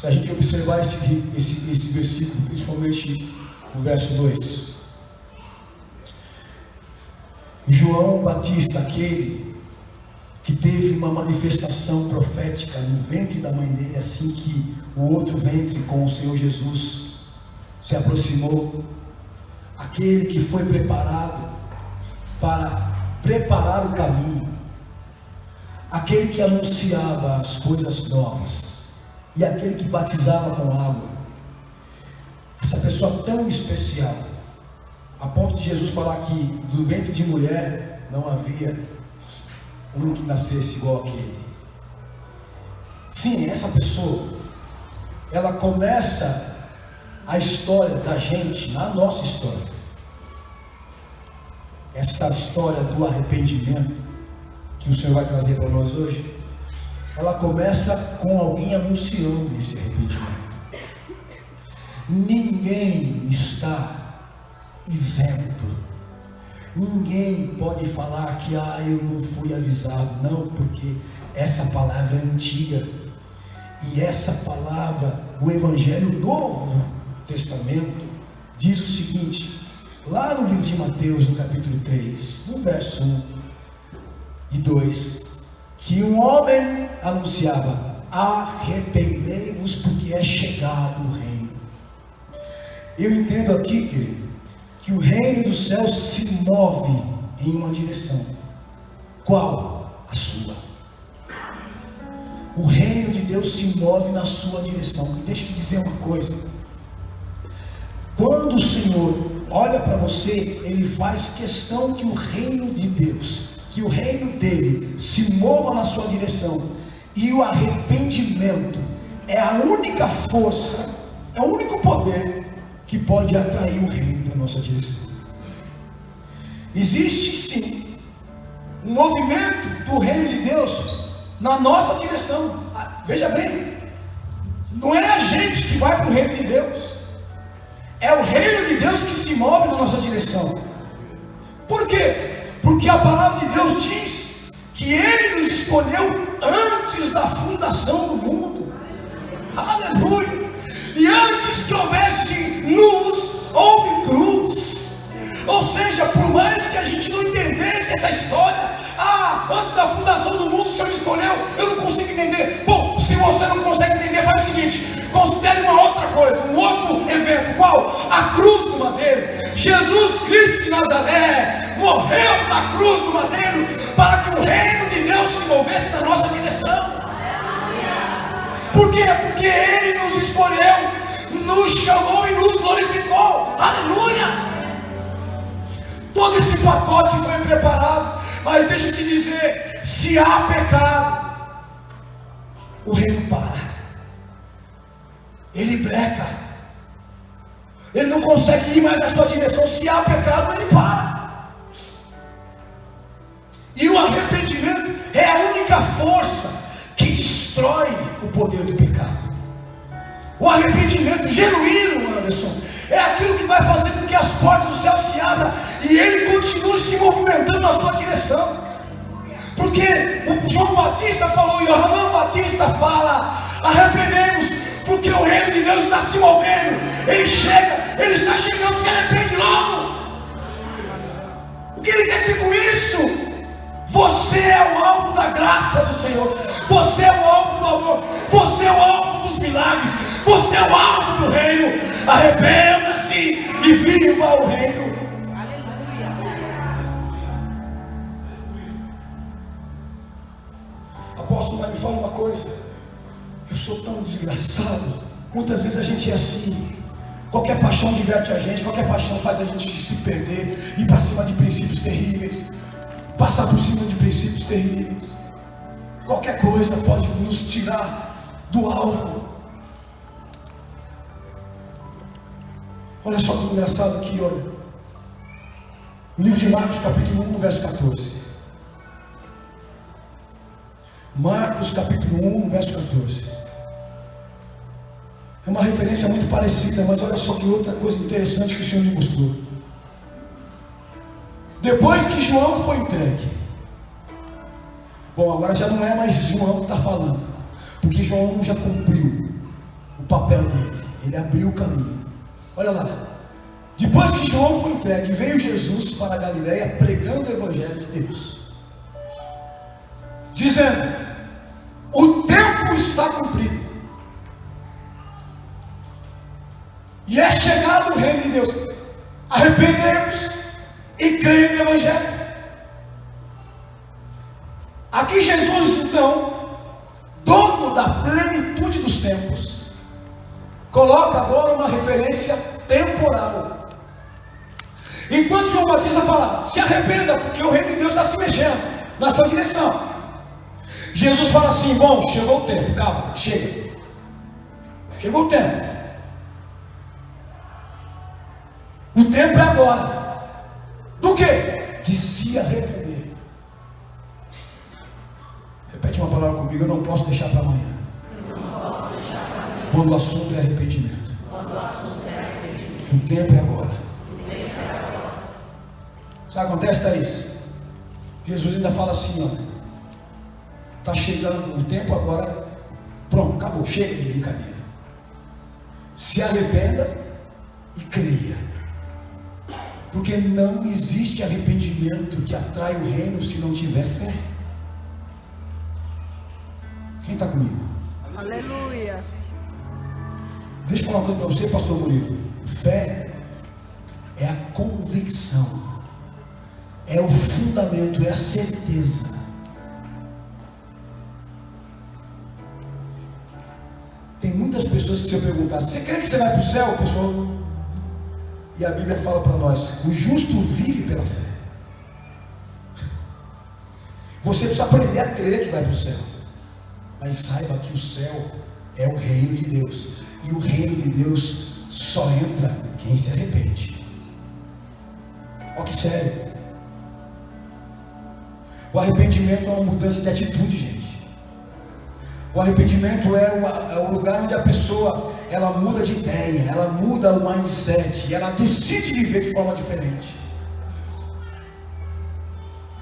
Se a gente observar esse versículo, principalmente o verso 2, João Batista, aquele que teve uma manifestação profética no ventre da mãe dele, assim que o outro ventre com o Senhor Jesus se aproximou, aquele que foi preparado para preparar o caminho, aquele que anunciava as coisas novas, e aquele que batizava com água, essa pessoa tão especial, a ponto de Jesus falar que do ventre de mulher não havia um que nascesse igual aquele. Sim, essa pessoa, ela começa a história da gente, na nossa história, essa história do arrependimento que o Senhor vai trazer para nós hoje, ela começa com alguém anunciando esse arrependimento. Ninguém está isento. Ninguém pode falar que eu não fui avisado. Não, porque essa palavra é antiga. E essa palavra, o Evangelho Novo Testamento, diz o seguinte, lá no livro de Mateus, no capítulo 3, no verso 1 e 2, que um homem anunciava: arrependei-vos, porque é chegado o reino. Eu entendo aqui, querido, que o reino dos céus se move em uma direção. Qual? A sua. O reino de Deus se move na sua direção. E deixa eu te dizer uma coisa: quando o Senhor olha para você, Ele faz questão que o reino de Deus, que o reino dele se mova na sua direção. E o arrependimento é a única força, é o único poder que pode atrair o reino para a nossa direção. Existe sim um movimento do reino de Deus na nossa direção. Veja bem, não é a gente que vai para o reino de Deus, é o reino de Deus que se move na nossa direção. Por quê? Porque a palavra de Deus diz que Ele nos escolheu antes da fundação do mundo. Aleluia! E antes que houvesse luz, houve cruz. Ou seja, por mais que a gente não entendesse essa história, antes da fundação do mundo o Senhor escolheu, eu não consigo entender. Bom, se você não consegue entender, faz o seguinte: considere uma outra coisa, um outro evento. Qual? A cruz do madeiro. Jesus Cristo de Nazaré morreu na cruz do madeiro para que o reino de Deus se movesse na nossa direção. Por quê? Porque Ele nos escolheu, nos chamou e nos glorificou. Aleluia! Todo esse pacote foi preparado. Mas deixa eu te dizer, se há pecado, o reino para. Ele breca. Ele não consegue ir mais na sua direção. Se há pecado, ele para. E o arrependimento é a única força que destrói o poder do pecado. O arrependimento genuíno, Anderson, é aquilo que vai fazer com que as portas do céu se abram e Ele continue se movimentando na sua direção. Porque o João Batista falou, e o João Batista fala: arrependemos, porque o reino de Deus está se movendo. Ele chega, Ele está chegando, se arrepende logo. O que Ele quer dizer com isso? Você é o alvo da graça do Senhor. Você é o alvo do amor. Você é o alvo dos milagres. Você é o alvo do reino. Arrependa-se e viva o reino. Aleluia. Apóstolo, mas me fala uma coisa. Eu sou tão desgraçado. Muitas vezes a gente é assim. Qualquer paixão diverte a gente. Qualquer paixão faz a gente se perder, ir para cima de princípios terríveis, passar por cima de princípios terríveis. Qualquer coisa pode nos tirar do alvo. Olha só que engraçado aqui, olha. No livro de Marcos, capítulo 1, verso 14. Marcos, capítulo 1, verso 14. É uma referência muito parecida, mas olha só que outra coisa interessante que o Senhor me mostrou. Depois que João foi entregue. Bom, agora já não é mais João que está falando, porque João já cumpriu papel dele. Ele abriu o caminho. Olha lá. Depois que João foi entregue, veio Jesus para a Galileia pregando o Evangelho de Deus, dizendo: o tempo está cumprido e é chegado o reino de Deus. Arrependei-vos e creia no Evangelho. Aqui Jesus, então, dono da plenitude dos tempos, coloca agora uma referência temporal. Enquanto João Batista fala: se arrependa, porque o reino de Deus está se mexendo na sua direção, Jesus fala assim: bom, chegou o tempo, calma, chega. Chegou o tempo. O tempo é agora. Do que? De se arrepender. Repete uma palavra comigo: eu não posso deixar para amanhã. Quando o assunto é arrependimento. O tempo é agora. Sabe o que acontece, Thaís? Jesus ainda fala assim: ó, está chegando o tempo agora. Pronto, acabou, chega de brincadeira. Se arrependa e creia, porque não existe arrependimento que atrai o reino se não tiver fé. Quem está comigo? Aleluia. Deixa eu falar uma coisa para você, pastor Murilo. Fé é a convicção, é o fundamento, é a certeza. Tem muitas pessoas que, se eu perguntar: você crê que você vai para o céu, pessoal? E a Bíblia fala para nós: o justo vive pela fé. Você precisa aprender a crer que vai para o céu, mas saiba que o céu é o reino de Deus, e o reino de Deus só entra quem se arrepende. Olha que sério. O arrependimento é uma mudança de atitude, gente. O arrependimento é o lugar onde a pessoa, ela muda de ideia, ela muda o mindset, ela decide viver de forma diferente.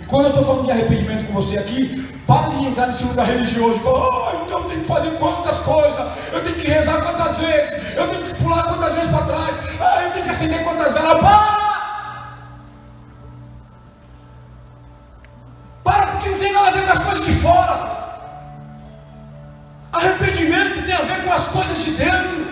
E quando eu estou falando de arrependimento com você aqui, para de entrar nesse lugar religioso e falar: então eu tenho que fazer quantas coisas, eu tenho que rezar quantas vezes, eu tenho que pular quantas vezes para trás, eu tenho que acender quantas velas. Para, porque não tem nada a ver com as coisas de fora. Arrependimento tem a ver com as coisas de dentro.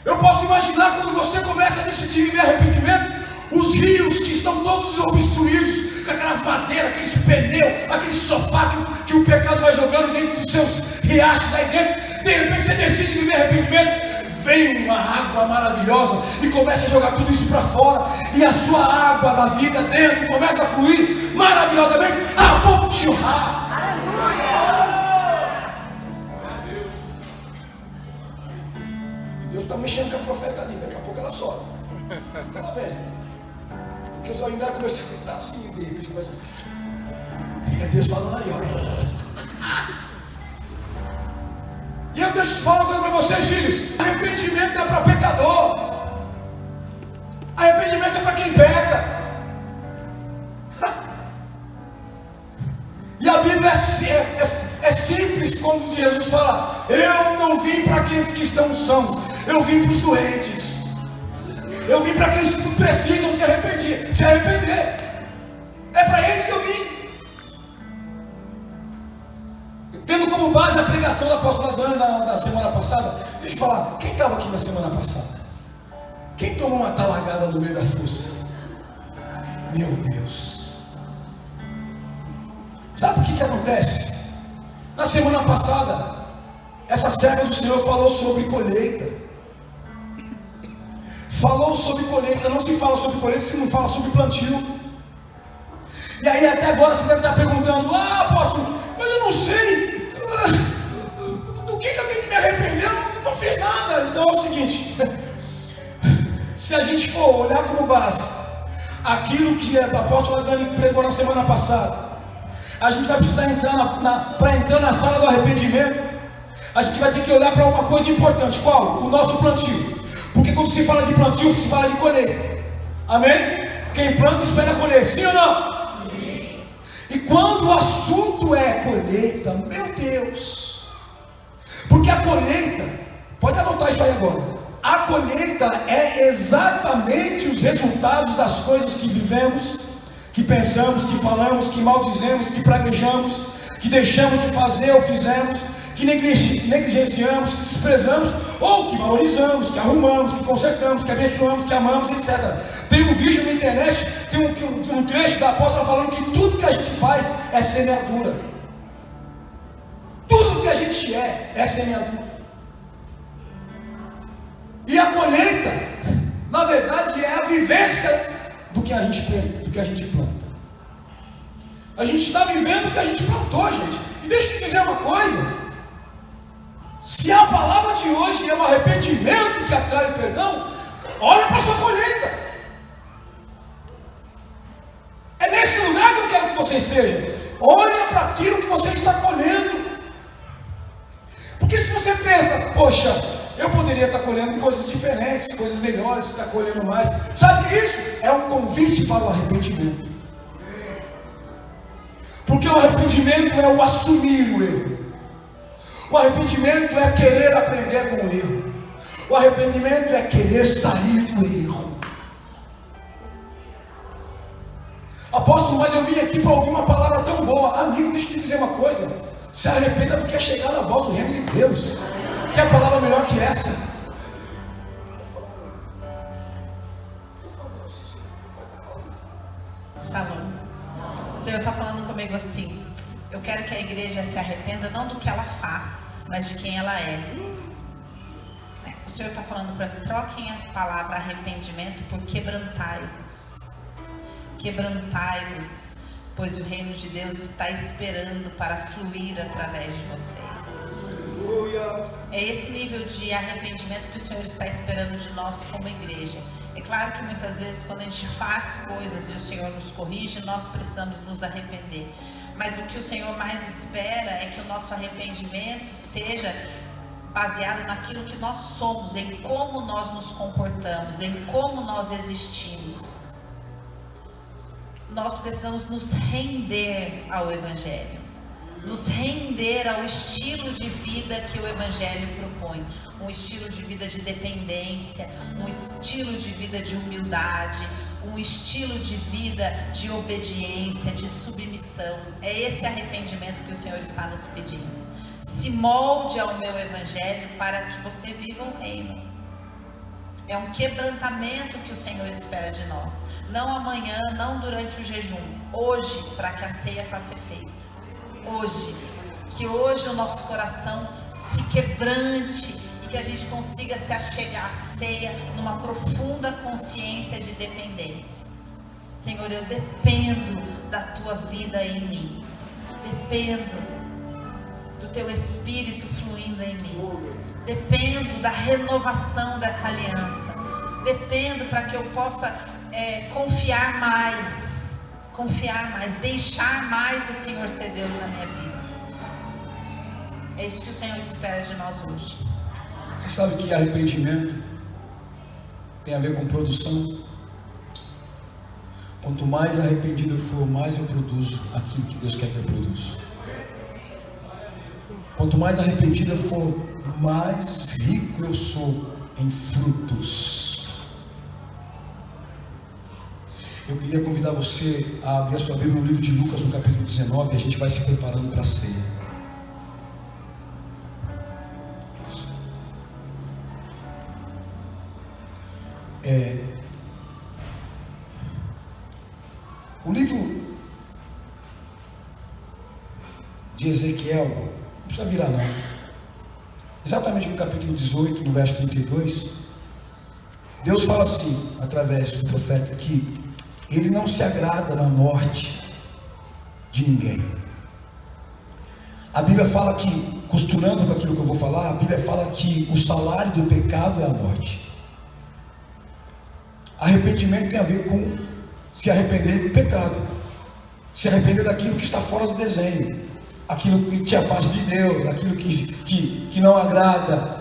Eu posso imaginar, quando você começa a decidir viver arrependimento, os rios que estão todos obstruídos, com aquelas madeiras, aqueles pneus, aquele sofá que o pecado vai jogando dentro dos seus riachos aí dentro. De repente você decide viver arrependimento, vem uma água maravilhosa e começa a jogar tudo isso para fora, e a sua água da vida dentro começa a fluir maravilhosamente, a ponto de churrar. Deus está mexendo com a profeta ali, daqui a pouco ela sobe. Ela vem. Porque os olhos dela começam a gritar assim, de repente começa. E é Deus falando aí, olha. E eu deixo falar uma coisa para vocês, filhos: arrependimento é para pecador. Arrependimento é para quem peca. E a Bíblia é simples quando Jesus fala: eu não vim para aqueles que estão sãos, eu vim para os doentes. Eu vim para aqueles que precisam se arrepender. É para eles que eu vim. Tendo como base a pregação da apóstola Dani da semana passada, deixa eu falar: quem estava aqui na semana passada? Quem tomou uma talagada no meio da força? Meu Deus. Sabe o que acontece? Na semana passada, essa serva do Senhor falou sobre colheita. Falou sobre colheita. Não se fala sobre colheita se não fala sobre plantio. E aí até agora você deve estar perguntando: apóstolo, mas eu não sei do que eu tenho que me arrepender. Eu não fiz nada. Então é o seguinte: se a gente for olhar como base aquilo que a apóstola Dani pregou na semana passada, a gente vai precisar entrar para entrar na sala do arrependimento. A gente vai ter que olhar para uma coisa importante. Qual? O nosso plantio. Porque quando se fala de plantio, se fala de colheita. Amém? Quem planta espera colher, sim ou não? Sim. E quando o assunto é colheita, meu Deus, porque a colheita, pode anotar isso aí agora, a colheita é exatamente os resultados das coisas que vivemos, que pensamos, que falamos, que maldizemos, que praguejamos, que deixamos de fazer ou fizemos, que negligenciamos, que desprezamos, ou que valorizamos, que arrumamos, que consertamos, que abençoamos, que amamos, etc. Tem um vídeo na internet, tem um trecho da apóstola falando que tudo que a gente faz é semeadura. Tudo que a gente é semeadura. E a colheita, na verdade, é a vivência do que a gente planta. A gente está vivendo o que a gente plantou, gente. E deixa eu te dizer uma coisa. Se a palavra de hoje é um arrependimento que atrai o perdão, olha para a sua colheita. É nesse lugar que eu quero que você esteja. Olha para aquilo que você está colhendo. Porque se você pensa, poxa, eu poderia estar colhendo coisas diferentes, coisas melhores, estar colhendo mais. Sabe que isso é um convite para o arrependimento. Porque o arrependimento é o assumir o erro. O arrependimento é querer aprender com o erro. O arrependimento é querer sair do erro. Apóstolo, mas eu vim aqui para ouvir uma palavra tão boa. Amigo, deixa eu te dizer uma coisa. Se arrependa porque é chegar na voz do reino de Deus. Quer palavra melhor que essa? Shalom. O Senhor está falando comigo assim: eu quero que a igreja se arrependa não do que ela faz, mas de quem ela é. O Senhor está falando para troquem a palavra arrependimento por quebrantai-vos. Quebrantai-vos, pois o reino de Deus está esperando para fluir através de vocês. É esse nível de arrependimento que o Senhor está esperando de nós como igreja. É claro que muitas vezes quando a gente faz coisas e o Senhor nos corrige, nós precisamos nos arrepender. Mas o que o Senhor mais espera é que o nosso arrependimento seja baseado naquilo que nós somos, em como nós nos comportamos, em como nós existimos. Nós precisamos nos render ao Evangelho, nos render ao estilo de vida que o Evangelho propõe. Um estilo de vida de dependência, um estilo de vida de humildade, um estilo de vida de obediência, de submissão. É esse arrependimento que o Senhor está nos pedindo. Se molde ao meu Evangelho para que você viva o reino. É um quebrantamento que o Senhor espera de nós. Não amanhã, não durante o jejum. Hoje, para que a ceia faça efeito. Hoje. Que hoje o nosso coração se quebrante e que a gente consiga se achegar à ceia numa profunda consciência de dependência. Senhor, eu dependo da Tua vida em mim. Dependo do Teu Espírito fluindo em mim. Dependo da renovação dessa aliança. Dependo para que eu possa confiar mais, deixar mais o Senhor ser Deus na minha vida. É isso que o Senhor espera de nós hoje. Você sabe que arrependimento tem a ver com produção? Quanto mais arrependido eu for, mais eu produzo aquilo que Deus quer que eu produza. Quanto mais arrependido eu for, mais rico eu sou em frutos. Eu queria convidar você a abrir a sua Bíblia no livro de Lucas, no capítulo 19, e a gente vai se preparando para a ceia. O livro de Ezequiel, não precisa virar não, exatamente no capítulo 18, no verso 32, Deus fala assim, através do profeta, que Ele não se agrada na morte de ninguém. A Bíblia fala que, costurando com aquilo que eu vou falar, a Bíblia fala que o salário do pecado é a morte. Arrependimento tem a ver com se arrepender do pecado, se arrepender daquilo que está fora do desenho, aquilo que te afasta de Deus, aquilo que não agrada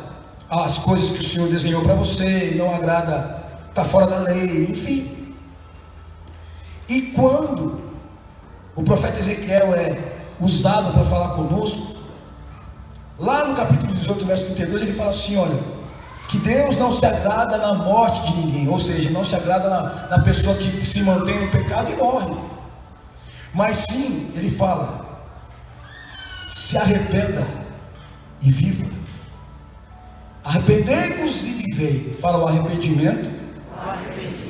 as coisas que o Senhor desenhou para você, não agrada, está fora da lei, enfim. E quando o profeta Ezequiel é usado para falar conosco, Lá no capítulo 18, verso 32, ele fala assim, olha, que Deus não se agrada na morte de ninguém, ou seja, não se agrada na pessoa que se mantém no pecado e morre, mas sim, ele fala, se arrependa e viva. Arrependei-vos e vivei. Fala, o arrependimento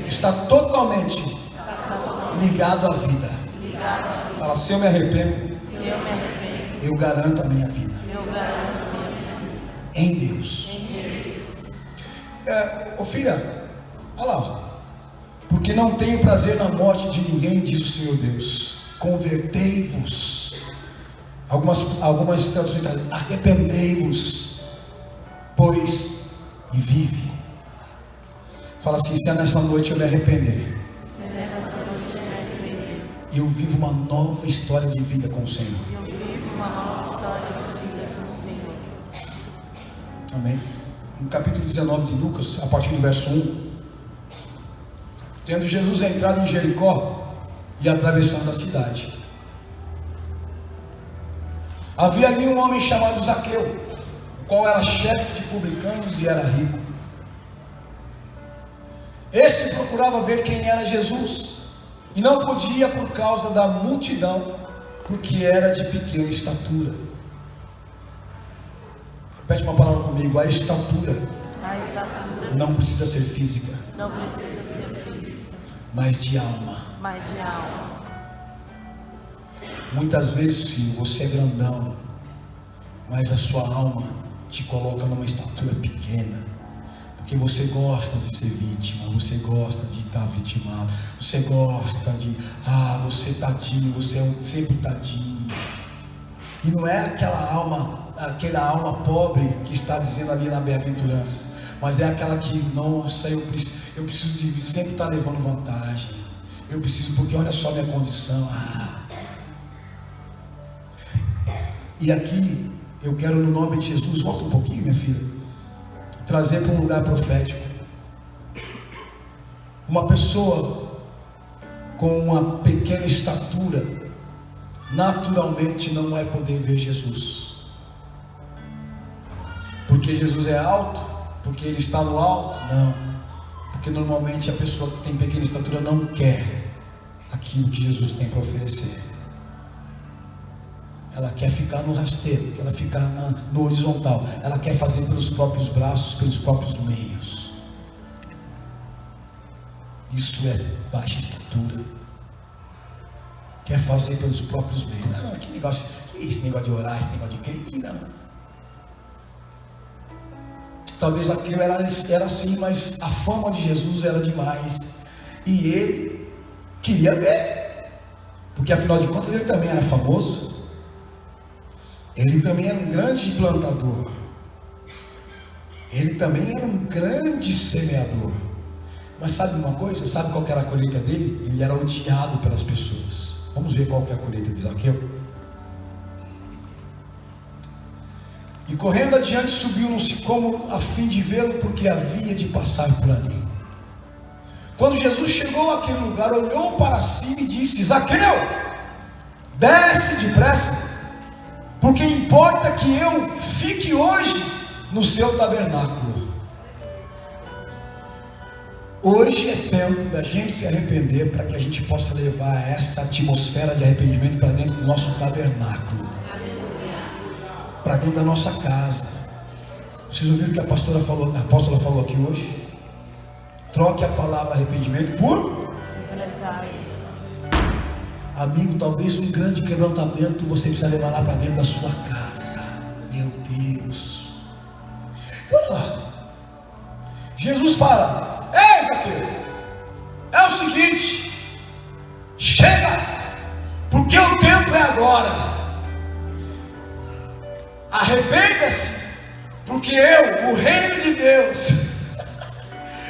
está totalmente ligado à vida. Fala, se eu me arrependo, eu garanto a minha vida em Deus. Filha, olha lá, porque não tenho prazer na morte de ninguém, diz o Senhor Deus. Convertei-vos. Algumas traduções dizem, arrependei-vos, pois, e vive. Fala assim, se é nessa noite eu me arrepender, eu vivo uma nova história de vida com o Senhor. Amém. No capítulo 19 de Lucas, a partir do verso 1, tendo Jesus entrado em Jericó e atravessando a cidade, havia ali um homem chamado Zaqueu, o qual era chefe de publicanos e era rico. Este procurava ver quem era Jesus, e não podia por causa da multidão, porque era de pequena estatura. Repete uma palavra comigo, a estatura não precisa ser física, mas de alma. Muitas vezes, filho, você é grandão, mas a sua alma te coloca numa estatura pequena, porque você gosta de ser vítima, você gosta de estar vitimado, você gosta de, você tadinho, você é sempre tadinho. E não é aquela alma pobre que está dizendo ali na bem-aventurança, mas é aquela que, nossa, eu preciso de sempre estar levando vantagem, eu preciso, porque olha só minha condição. E aqui eu quero, no nome de Jesus, volta um pouquinho, minha filha, trazer para um lugar profético uma pessoa com uma pequena estatura naturalmente não vai poder ver Jesus, porque Jesus é alto, porque ele está no alto? Não, porque normalmente a pessoa que tem pequena estatura não quer aquilo que Jesus tem para oferecer. Ela quer ficar no rasteiro, ela quer ficar no horizontal, ela quer fazer pelos próprios braços, pelos próprios meios. Isso é baixa estatura. Quer fazer pelos próprios meios. Não, que negócio, esse negócio de orar, esse negócio de crer, não. Talvez aquilo era assim, mas a fama de Jesus era demais, e ele queria ver, porque afinal de contas ele também era famoso. Ele também era um grande plantador, ele também era um grande semeador. Mas sabe uma coisa? Sabe qual que era a colheita dele? Ele era odiado pelas pessoas. Vamos ver qual que é a colheita de Zaqueu. E correndo adiante subiu num sicômoro a fim de vê-lo, porque havia de passar por ali. Quando Jesus chegou àquele lugar, olhou para cima e disse: Zaqueu, desce depressa, porque importa que eu fique hoje no seu tabernáculo. Hoje é tempo da gente se arrepender, para que a gente possa levar essa atmosfera de arrependimento para dentro do nosso tabernáculo, para dentro da nossa casa. Vocês ouviram o que a apóstola falou aqui hoje? Troque a palavra arrependimento por amigo. Talvez um grande quebrantamento você precisa levar lá para dentro da sua casa. Meu Deus, olha lá, Jesus fala: ei, Zaqueu, é o seguinte, chega, porque o tempo é agora. Arrependa-se, porque o reino de Deus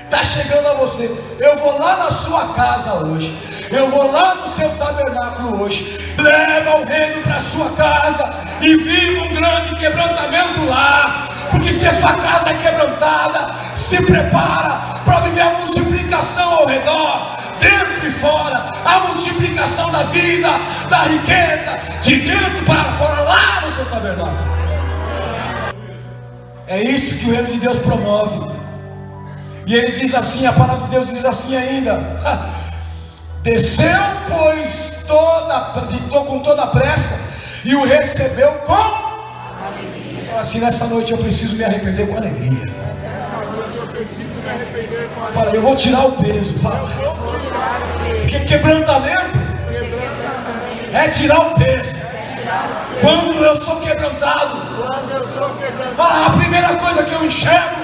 está chegando a você. Eu vou lá na sua casa hoje, eu vou lá no seu tabernáculo hoje. Leva o reino para a sua casa e viva um grande quebrantamento lá, porque se a sua casa é quebrantada, se prepara para viver a multiplicação ao redor, dentro e fora, a multiplicação da vida, da riqueza, de dentro para fora, lá no seu tabernáculo. É isso que o reino de Deus promove. E ele diz assim, a palavra de Deus diz assim ainda: desceu, pois, com toda a pressa, e o recebeu com alegria. Fala assim: nessa noite eu preciso me arrepender com alegria. Fala, eu vou tirar o peso. Fala. Porque quebrantamento é tirar o peso. Quando eu sou quebrantado, fala, a primeira coisa que eu enxergo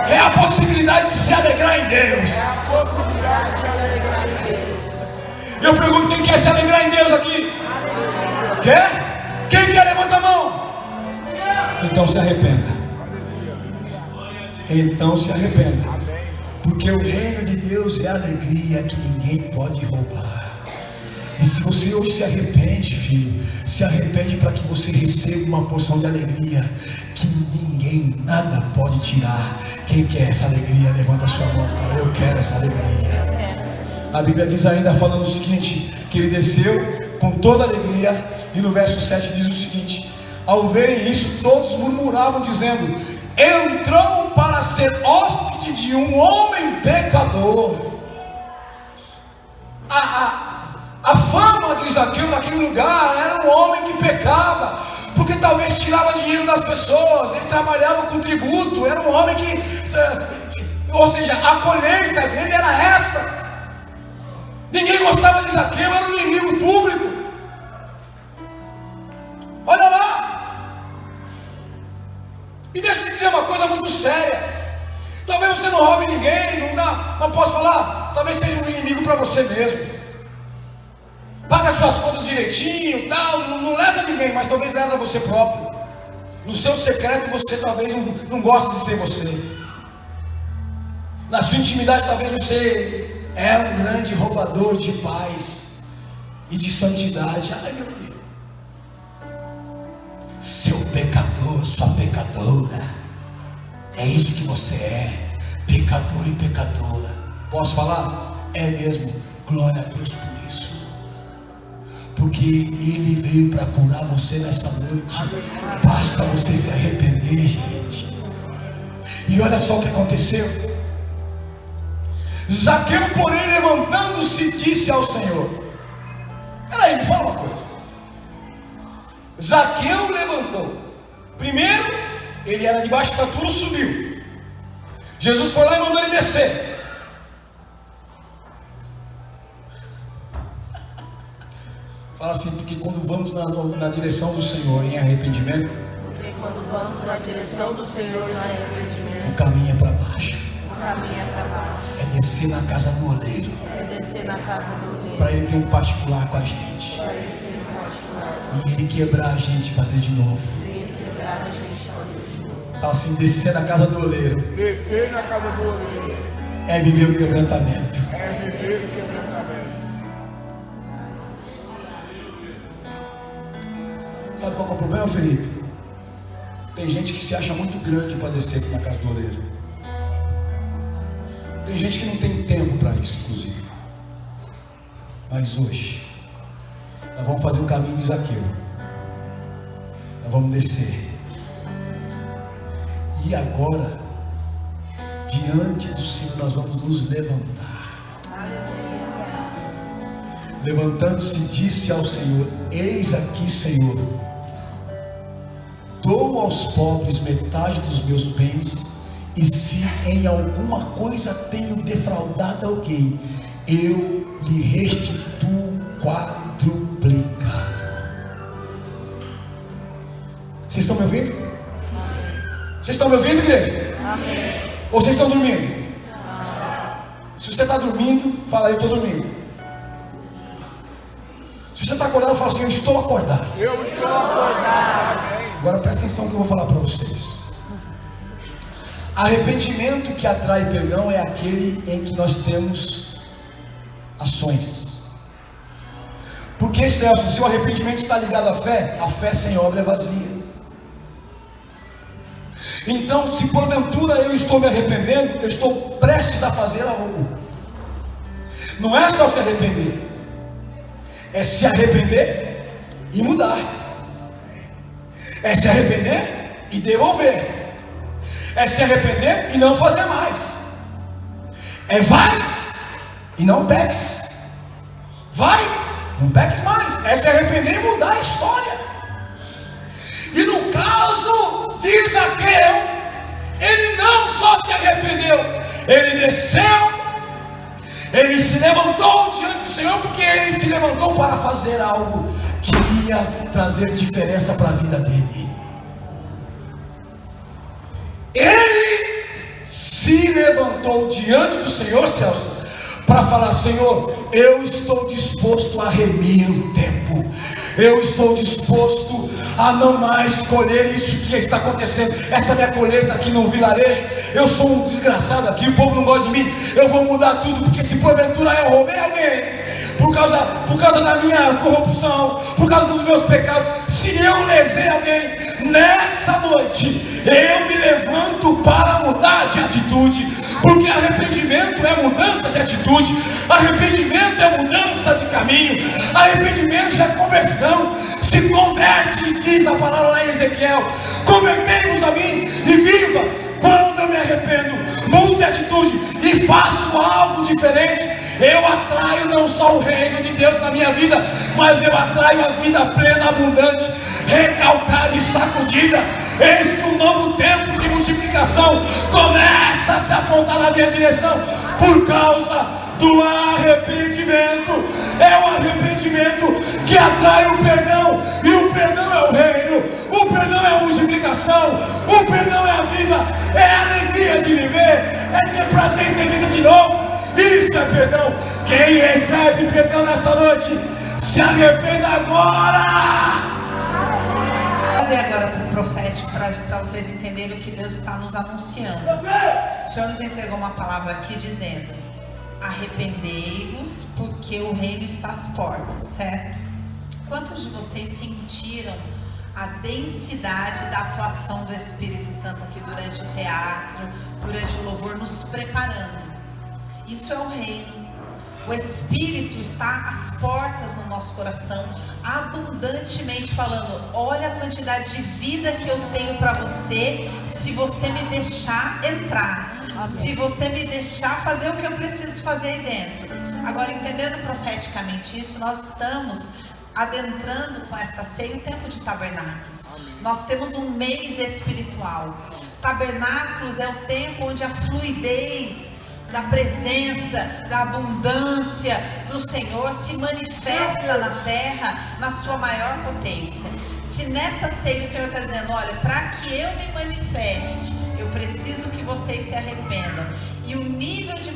é a possibilidade de se alegrar em Deus. Eu pergunto, quem quer se alegrar em Deus aqui? Quer? Quem quer? Levanta a mão. Então se arrependa. Então se arrependa. Porque o reino de Deus é alegria que ninguém pode roubar. E se você hoje se arrepende, filho, se arrepende para que você receba uma porção de alegria que ninguém, nada pode tirar. Quem quer essa alegria? Levanta a sua mão e fala: eu quero essa alegria. A Bíblia diz ainda, falando o seguinte, que ele desceu com toda alegria. E no verso 7 diz o seguinte: ao verem isso, todos murmuravam, dizendo: entrou para ser hóspede de um homem pecador. A fama de Zaqueu naquele lugar era um homem que pecava, porque talvez tirava dinheiro das pessoas, ele trabalhava com tributo, era um homem que, ou seja, a colheita dele era essa. Ninguém gostava de Zaqueu, era um inimigo público. Olha lá. E deixa eu dizer uma coisa muito séria. Talvez você não roube ninguém, não posso falar, talvez seja um inimigo para você mesmo. Paga as suas contas direitinho, tal, não lesa ninguém, mas talvez lesa você próprio. No seu secreto você talvez não goste de ser você. Na sua intimidade talvez você é um grande roubador de paz e de santidade. Ai meu Deus. Seu pecador, sua pecadora. É isso que você é. Pecador e pecadora. Posso falar? É mesmo. Glória a Deus por isso. Porque Ele veio para curar você nessa noite. Basta você se arrepender, gente. E olha só o que aconteceu. Zaqueu, porém, levantando-se, disse ao Senhor. Peraí, me fala uma coisa. Zaqueu levantou. Primeiro, ele era de baixa estatura, subiu. Jesus foi lá e mandou ele descer. Fala assim, porque quando vamos na direção do Senhor em arrependimento, Porque quando vamos na direção do Senhor no arrependimento, o caminho é para baixo. o caminho é para baixo. É descer na casa do oleiro. É descer na casa do oleiro. Para ele ter um particular com a gente. Para ele ter um particular. E ele quebrar a gente e fazer de novo. E ele quebrar a gente fazer de novo. Fala assim, descer na casa do oleiro. Descer na casa do oleiro É viver o quebrantamento. é viver o quebrantamento. Sabe qual que é o problema, Felipe? Tem gente que se acha muito grande para descer na casa do oleiro. Tem gente que não tem tempo para isso, inclusive. Mas hoje, nós vamos fazer o caminho de Zaqueu. Nós vamos descer. E agora, diante do Senhor, nós vamos nos levantar. Levantando-se, disse ao Senhor: eis aqui, Senhor, dou aos pobres metade dos meus bens, e se em alguma coisa tenho defraudado alguém, eu lhe restituo quadruplicado. Vocês estão me ouvindo? Vocês estão me ouvindo, igreja? Amém. Ou vocês estão dormindo? Se você está dormindo, fala: eu estou dormindo. Se você está acordado, fala assim: eu estou acordado. Eu estou acordado. Agora presta atenção que eu vou falar para vocês. Arrependimento que atrai perdão é aquele em que nós temos ações. Porque, Celso, se o arrependimento está ligado à fé sem obra é vazia. Então, se porventura eu estou me arrependendo, eu estou prestes a fazer algo. Não é só se arrepender, é se arrepender e mudar. É se arrepender e devolver. É se arrepender e não fazer mais. É vais e não peques. Vai, não peques mais. É se arrepender e mudar a história. E no caso de Zaqueu, ele não só se arrependeu, ele desceu, ele se levantou diante do Senhor, porque ele se levantou para fazer algo que ia trazer diferença para a vida dele. Ele se levantou diante do Senhor, Celso, para falar: Senhor, eu estou disposto a remir o tempo, eu estou disposto a não mais colher isso que está acontecendo, essa minha colheita aqui no vilarejo. Eu sou um desgraçado aqui, o povo não gosta de mim, eu vou mudar tudo, porque se porventura eu roubei alguém, por causa da minha corrupção, por causa dos meus pecados, se eu lesei alguém, nessa noite eu me levanto para mudar de atitude, porque arrependimento é mudança de atitude, arrependimento é mudança de caminho, arrependimento é conversão. Se converte, diz a palavra lá em Ezequiel: convertei-vos a mim e viva. Quando eu me arrependo, mudo de atitude e faço algo diferente, eu atraio não só o reino de Deus na minha vida, mas eu atraio a vida plena, abundante, recalcada e sacudida. Eis que um novo tempo de multiplicação começa a se apontar na minha direção, por causa do arrependimento. É o arrependimento que atrai o perdão, e o perdão é o reino, o perdão é a multiplicação, o perdão é a vida, é a alegria de viver, é ter prazer em ter vida de novo. Isso é perdão. Quem recebe perdão nessa noite, se arrependa agora. Vou fazer agora para o profético, para vocês entenderem o que Deus está nos anunciando. O Senhor nos entregou uma palavra aqui dizendo: arrependei-vos, porque o reino está às portas, certo? Quantos de vocês sentiram a densidade da atuação do Espírito Santo aqui durante o teatro, durante o louvor, nos preparando? Isso é o reino. O Espírito está às portas no nosso coração, abundantemente falando: olha a quantidade de vida que eu tenho para você, se você me deixar entrar. Se você me deixar fazer o que eu preciso fazer aí dentro. Agora, entendendo profeticamente isso, nós estamos adentrando com esta ceia o tempo de tabernáculos. Nós temos um mês espiritual. Tabernáculos é o tempo onde a fluidez da presença, da abundância do Senhor se manifesta na terra na sua maior potência. Se nessa ceia o Senhor está dizendo: olha, para que eu me manifeste, eu preciso que vocês se arrependam, e o nível de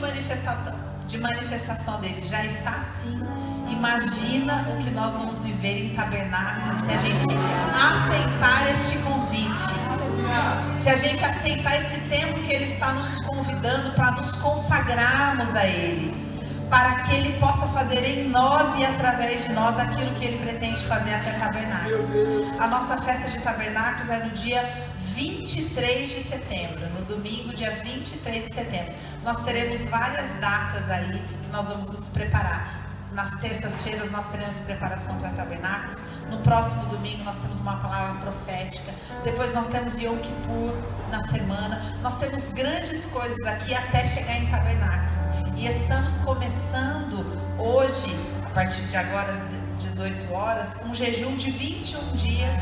manifestação dele já está assim. Imagina o que nós vamos viver em tabernáculos se a gente aceitar este convite, se a gente aceitar esse tempo que Ele está nos convidando para nos consagrarmos a Ele, para que Ele possa fazer em nós e através de nós aquilo que Ele pretende fazer até tabernáculos. A nossa festa de tabernáculos é no dia 23 de setembro, no domingo, dia 23 de setembro. Nós teremos várias datas aí que nós vamos nos preparar. Nas terças-feiras nós teremos preparação para tabernáculos. No próximo domingo nós temos uma palavra profética. Depois nós temos Yom Kippur na semana. Nós temos grandes coisas aqui até chegar em tabernáculos. E estamos começando hoje, a partir de agora, 18 horas, um jejum de 21 dias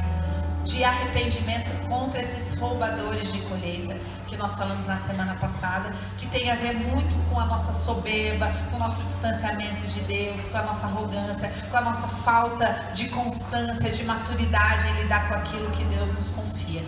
de arrependimento contra esses roubadores de colheita que nós falamos na semana passada, que tem a ver muito com a nossa soberba, com o nosso distanciamento de Deus, com a nossa arrogância, com a nossa falta de constância, de maturidade em lidar com aquilo que Deus nos confia.